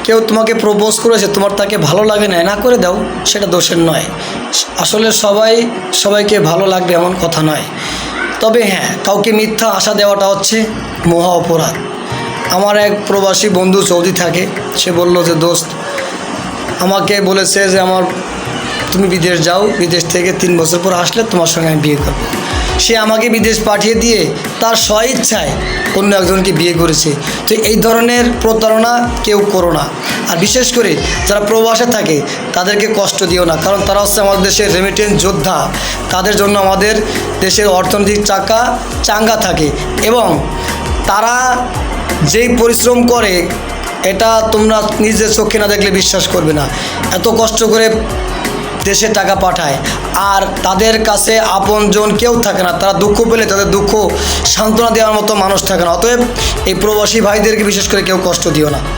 কেউ তোমাকে প্রপোজ করেছে, তোমার তাকে ভালো লাগে না করে দাও, সেটা দোষের নয়। আসলে সবাইকে ভালো লাগবে এমন কথা নয়। তবে হ্যাঁ, কাউকে মিথ্যা আশা দেওয়াটা হচ্ছে মহা অপরাধ। আমার এক প্রবাসী বন্ধু সৌদি থাকে, সে বলল যে দোস্ত আমাকে বলেছে যে তুমি বিদেশ যাও, বিদেশ থেকে 3 বছর পর আসলে তোমার সঙ্গে আমি বিয়ে করব। সে আমাকে বিদেশ পাঠিয়ে দিয়ে তার স্বইচ্ছায় অন্য একজনকে বিয়ে করেছে। তো এই ধরনের প্রতারণা কেউ করো না। আর বিশেষ করে যারা প্রবাসে থাকে তাদেরকে কষ্ট দিও না, কারণ তারা হচ্ছে আমাদের দেশের রেমিটেন্স যোদ্ধা। তাদের জন্য আমাদের দেশের অর্থনৈতিক চাকা চাঙ্গা থাকে, এবং তারা যেই পরিশ্রম করে এটা তোমরা নিজের চোখে না দেখলে বিশ্বাস করবে না। এত কষ্ট করে দেশে টাকা পাঠায়, আর তাদের কাছে আপনজন কেউ থাকে না। তারা দুঃখ পেলে তাদের দুঃখ সান্ত্বনা দেওয়ার মতো মানুষ থাকে না। অতএব এই প্রবাসী ভাইদেরকে বিশেষ করে কেউ কষ্ট দিও না।